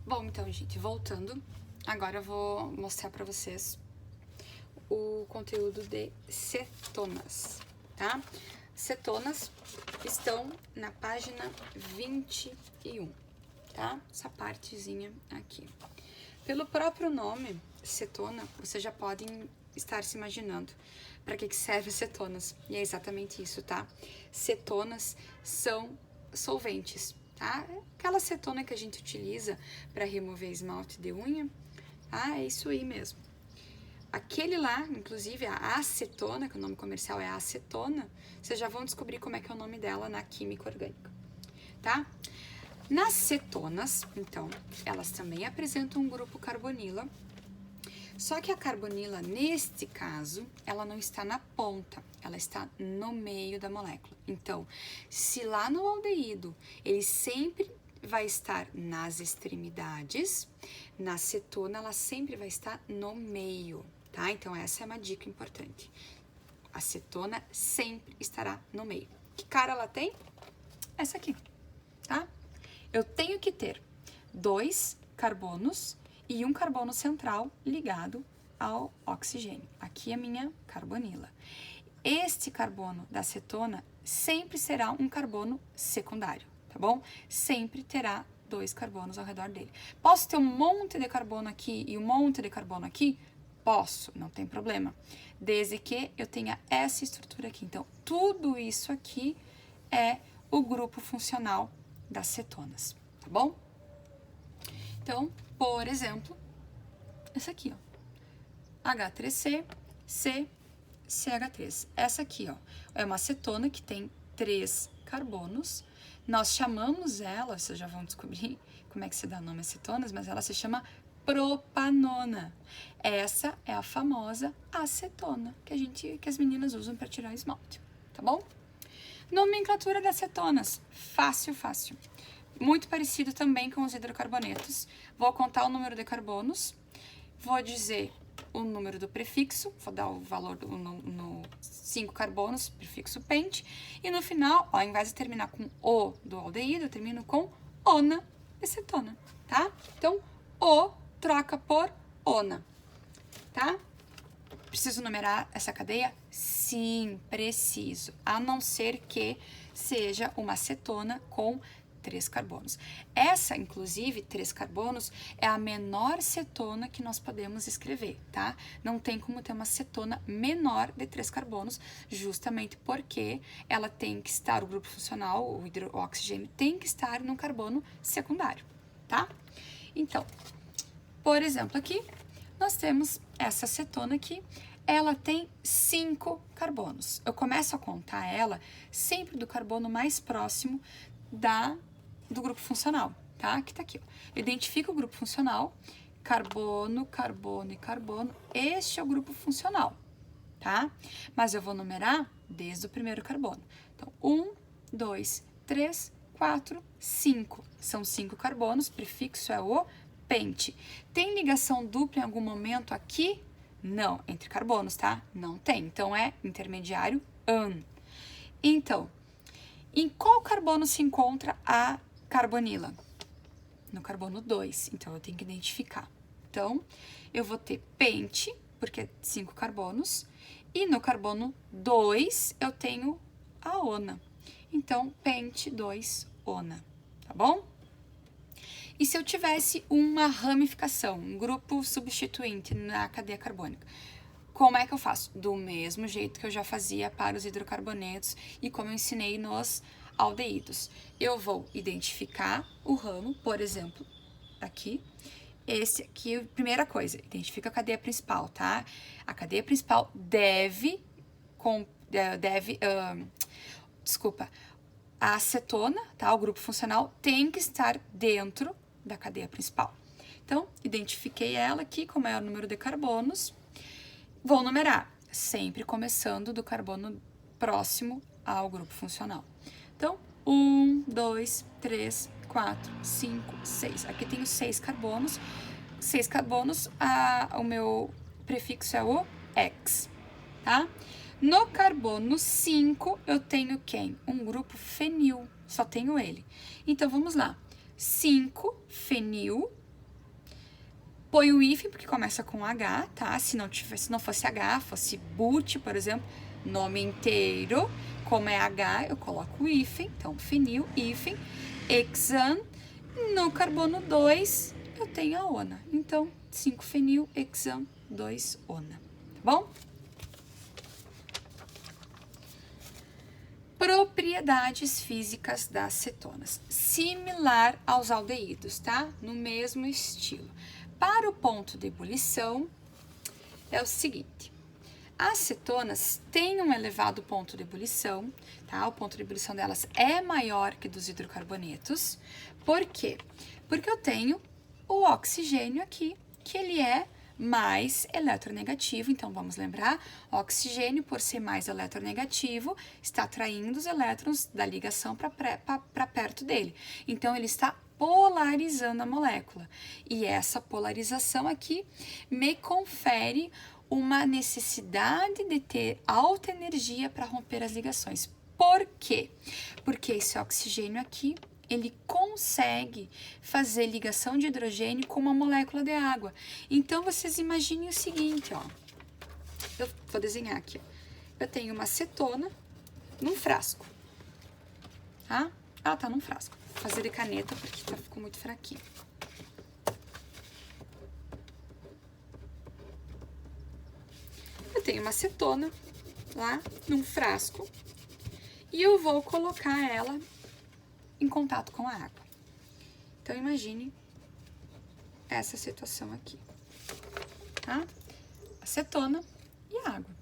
Bom, então, gente, voltando, agora eu vou mostrar para vocês o conteúdo de cetonas, tá? Cetonas estão na página 21, tá? Essa partezinha aqui. Pelo próprio nome, cetona, vocês já podem estar se imaginando para que serve cetonas. E é exatamente isso, tá? Cetonas são solventes, tá? Aquela cetona que a gente utiliza para remover esmalte de unha, é isso aí mesmo. Aquele lá, inclusive a acetona, que o nome comercial é acetona, vocês já vão descobrir como é que é o nome dela na química orgânica, tá? Nas cetonas, então, elas também apresentam um grupo carbonila, só que a carbonila, neste caso, ela não está na ponta, ela está no meio da molécula. Então, se lá no aldeído ele sempre vai estar nas extremidades, na cetona ela sempre vai estar no meio, tá? Então, essa é uma dica importante. A cetona sempre estará no meio. Que cara ela tem? Essa aqui, tá? Eu tenho que ter 2 carbonos e um carbono central ligado ao oxigênio. Aqui é a minha carbonila. Este carbono da cetona sempre será um carbono secundário, tá bom? Sempre terá 2 carbonos ao redor dele. Posso ter um monte de carbono aqui e um monte de carbono aqui? Posso, não tem problema. Desde que eu tenha essa estrutura aqui. Então, tudo isso aqui é o grupo funcional das cetonas, tá bom? Então, por exemplo, essa aqui, ó, H3C, C, CH3. Essa aqui, ó, é uma cetona que tem 3 carbonos. Nós chamamos ela, vocês já vão descobrir como é que se dá nome às cetonas, mas ela se chama propanona. Essa é a famosa acetona que as meninas usam para tirar esmalte, tá bom? Nomenclatura das cetonas, fácil, fácil. Muito parecido também com os hidrocarbonetos. Vou contar o número de carbonos, vou dizer o número do prefixo, vou dar o valor no 5 carbonos, prefixo pente, e no final, ó, ao invés de terminar com O do aldeído, eu termino com ona de cetona, tá? Então, O troca por ona, tá? Preciso numerar essa cadeia? Sim, preciso, a não ser que seja uma cetona com 3 carbonos. Essa, inclusive, 3 carbonos, é a menor cetona que nós podemos escrever, tá? Não tem como ter uma cetona menor de 3 carbonos, justamente porque ela tem que estar, o grupo funcional, o oxigênio, tem que estar num carbono secundário, tá? Então, por exemplo, aqui, nós temos essa cetona aqui, ela tem 5 carbonos. Eu começo a contar ela sempre do carbono mais próximo do grupo funcional, tá? Que tá aqui, ó. Eu identifico o grupo funcional, carbono, carbono e carbono. Este é o grupo funcional, tá? Mas eu vou numerar desde o primeiro carbono. Então, 1, 2, 3, 4, 5. São 5 carbonos, prefixo é o pente. Tem ligação dupla em algum momento aqui? Não, entre carbonos, tá? Não tem. Então, é intermediário an. Então, em qual carbono se encontra a carbonila? No carbono 2, então eu tenho que identificar. Então, eu vou ter pente, porque é 5 carbonos, e no carbono 2 eu tenho a ona. Então, pente 2, ona, tá bom? E se eu tivesse uma ramificação, um grupo substituinte na cadeia carbônica, como é que eu faço? Do mesmo jeito que eu já fazia para os hidrocarbonetos e como eu ensinei nos aldeídos. Eu vou identificar o ramo, por exemplo, aqui. Esse aqui, primeira coisa, identifica a cadeia principal, tá? A cadeia principal a acetona, tá? O grupo funcional tem que estar dentro da cadeia principal. Então, identifiquei ela aqui, como é o número de carbonos. Vou numerar, sempre começando do carbono próximo ao grupo funcional. Então, 1, 2, 3, 4, 5, 6. Aqui tenho 6 carbonos. 6 carbonos, o meu prefixo é o X, tá? No carbono 5, eu tenho quem? Um grupo fenil, só tenho ele. Então, vamos lá. 5 fenil Põe o hífen, porque começa com H, tá? Se não fosse H, fosse but, por exemplo, nome inteiro, como é H, eu coloco o hífen, então fenil, hífen, hexan, no carbono 2, eu tenho a ona. Então, 5-fenil, hexan, 2-ona, tá bom? Propriedades físicas das cetonas, similar aos aldeídos, tá? No mesmo estilo. Para o ponto de ebulição, é o seguinte, as cetonas têm um elevado ponto de ebulição, tá? O ponto de ebulição delas é maior que dos hidrocarbonetos. Por quê? Porque eu tenho o oxigênio aqui, que ele é mais eletronegativo. Então, vamos lembrar, o oxigênio, por ser mais eletronegativo, está atraindo os elétrons da ligação para perto dele. Então, ele está polarizando a molécula. E essa polarização aqui me confere uma necessidade de ter alta energia para romper as ligações. Por quê? Porque esse oxigênio aqui, ele consegue fazer ligação de hidrogênio com uma molécula de água. Então, vocês imaginem o seguinte, ó. Eu vou desenhar aqui, ó. Eu tenho uma cetona num frasco, tá? Ela tá num frasco. Vou fazer de caneta porque ficou muito fraquinho. Eu tenho uma cetona lá num frasco e eu vou colocar ela em contato com a água. Então, imagine essa situação aqui, tá? Acetona e água.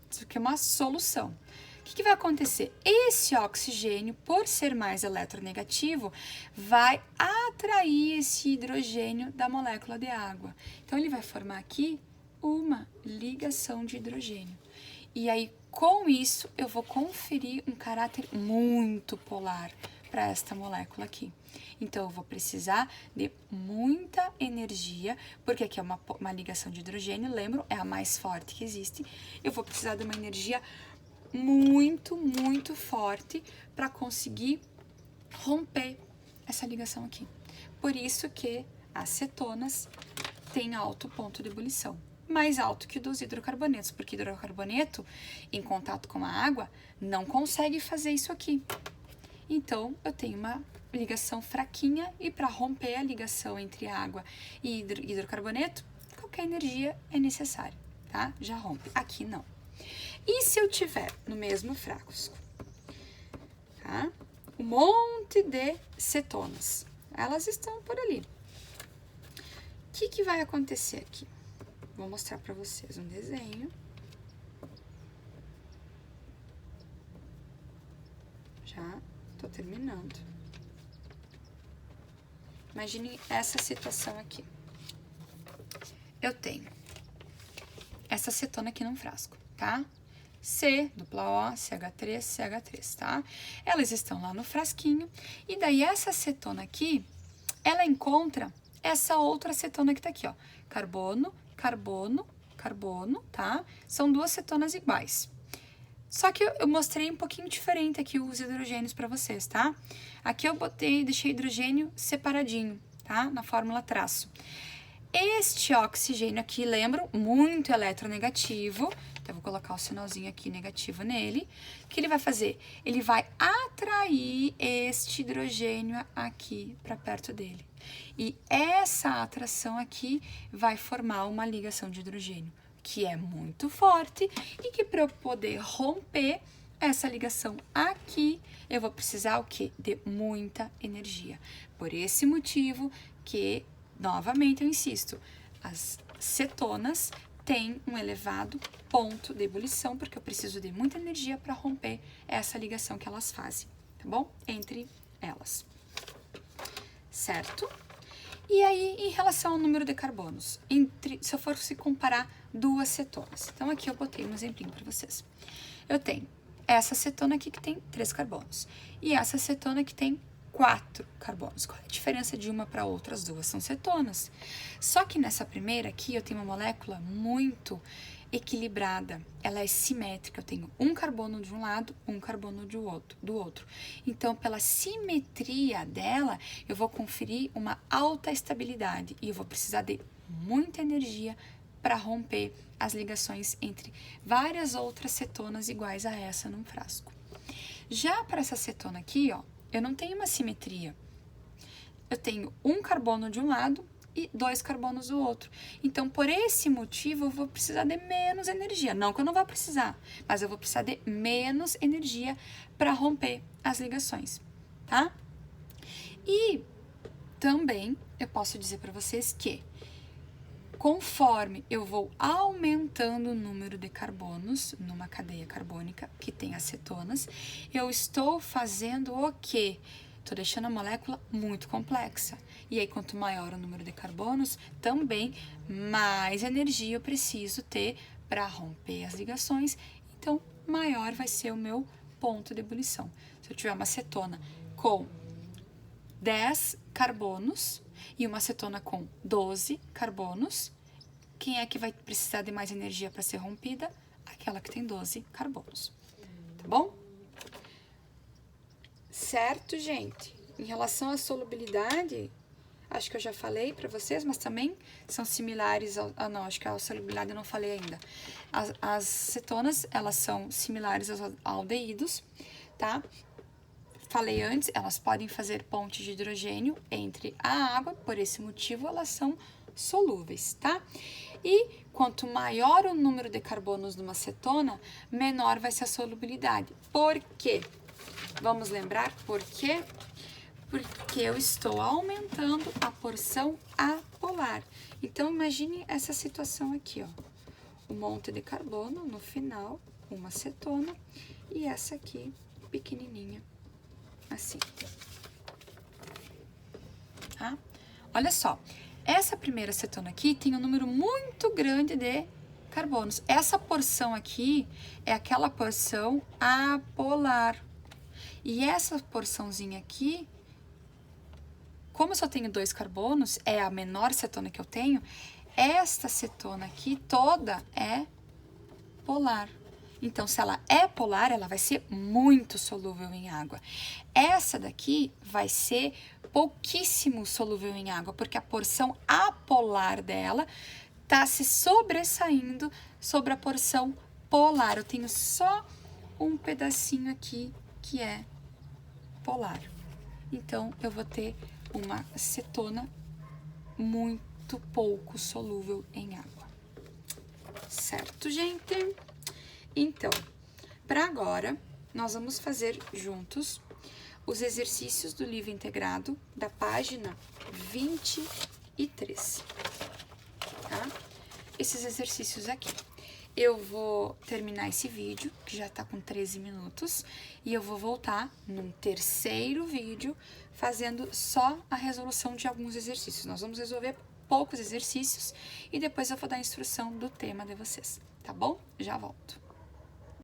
Isso aqui é uma solução. O que vai acontecer? Esse oxigênio, por ser mais eletronegativo, vai atrair esse hidrogênio da molécula de água. Então, ele vai formar aqui uma ligação de hidrogênio. E aí, com isso, eu vou conferir um caráter muito polar para esta molécula aqui. Então, eu vou precisar de muita energia, porque aqui é uma ligação de hidrogênio, lembro, é a mais forte que existe. Eu vou precisar de uma energia muito, muito forte para conseguir romper essa ligação aqui. Por isso que as cetonas têm alto ponto de ebulição. Mais alto que o dos hidrocarbonetos, porque hidrocarboneto, em contato com a água, não consegue fazer isso aqui. Então, eu tenho uma ligação fraquinha e para romper a ligação entre água e hidrocarboneto, qualquer energia é necessária, tá? Já rompe. Aqui não. E se eu tiver no mesmo frasco, tá? Um monte de cetonas, elas estão por ali. O que vai acontecer aqui? Vou mostrar para vocês um desenho. Já tô terminando. Imagine essa situação aqui. Eu tenho essa cetona aqui num frasco, tá? C, dupla O, CH3, CH3, tá? Elas estão lá no frasquinho. E daí essa cetona aqui, ela encontra essa outra cetona que tá aqui, ó. Carbono, carbono, carbono, tá? São duas cetonas iguais. Só que eu mostrei um pouquinho diferente aqui os hidrogênios para vocês, tá? Aqui eu deixei hidrogênio separadinho, tá? Na fórmula traço. Este oxigênio aqui, lembram? Muito eletronegativo. Então, eu vou colocar o sinalzinho aqui negativo nele. O que ele vai fazer? Ele vai atrair este hidrogênio aqui para perto dele. E essa atração aqui vai formar uma ligação de hidrogênio, que é muito forte e que para eu poder romper essa ligação aqui, eu vou precisar o quê? De muita energia. Por esse motivo que, novamente eu insisto, as cetonas têm um elevado ponto de ebulição, porque eu preciso de muita energia para romper essa ligação que elas fazem, tá bom? Entre elas. Certo? E aí, em relação ao número de carbonos, se eu fosse comparar duas cetonas. Então, aqui eu botei um exemplinho para vocês. Eu tenho essa cetona aqui que tem 3 carbonos e essa cetona que tem 4 carbonos. Qual é a diferença de uma para outra? As duas são cetonas. Só que nessa primeira aqui eu tenho uma molécula muito equilibrada, ela é simétrica. Eu tenho um carbono de um lado, um carbono do outro. Então, pela simetria dela, eu vou conferir uma alta estabilidade e eu vou precisar de muita energia para romper as ligações entre várias outras cetonas iguais a essa num frasco. Já para essa cetona aqui, ó, eu não tenho uma simetria. Eu tenho um carbono de um lado e 2 carbonos do outro. Então, por esse motivo, eu vou precisar de menos energia. Não que eu não vá precisar, mas eu vou precisar de menos energia para romper as ligações, tá? E também eu posso dizer para vocês que conforme eu vou aumentando o número de carbonos numa cadeia carbônica que tem as cetonas, eu estou fazendo o quê? Estou deixando a molécula muito complexa. E aí, quanto maior o número de carbonos, também mais energia eu preciso ter para romper as ligações. Então, maior vai ser o meu ponto de ebulição. Se eu tiver uma cetona com 10 carbonos e uma cetona com 12 carbonos, quem é que vai precisar de mais energia para ser rompida? Aquela que tem 12 carbonos. Tá bom? Certo, gente? Em relação à solubilidade, acho que eu já falei para vocês, mas também são similares não, acho que a solubilidade eu não falei ainda. As cetonas, elas são similares aos aldeídos, tá? Falei antes, elas podem fazer ponte de hidrogênio entre a água, por esse motivo elas são solúveis, tá? E quanto maior o número de carbonos numa cetona, menor vai ser a solubilidade. Por quê? Vamos lembrar por quê? Porque eu estou aumentando a porção apolar. Então, imagine essa situação aqui, ó. Um monte de carbono, no final, uma cetona, e essa aqui, pequenininha, assim. Tá? Olha só, essa primeira cetona aqui tem um número muito grande de carbonos. Essa porção aqui é aquela porção apolar. E essa porçãozinha aqui, como eu só tenho 2 carbonos, é a menor cetona que eu tenho, esta cetona aqui toda é polar. Então, se ela é polar, ela vai ser muito solúvel em água. Essa daqui vai ser pouquíssimo solúvel em água, porque a porção apolar dela está se sobressaindo sobre a porção polar. Eu tenho só um pedacinho aqui que é polar. Então, eu vou ter uma cetona muito pouco solúvel em água. Certo, gente? Então, para agora, nós vamos fazer juntos os exercícios do livro integrado da página 23, tá? Esses exercícios aqui. Eu vou terminar esse vídeo, que já tá com 13 minutos, e eu vou voltar num terceiro vídeo fazendo só a resolução de alguns exercícios. Nós vamos resolver poucos exercícios e depois eu vou dar a instrução do tema de vocês, tá bom? Já volto.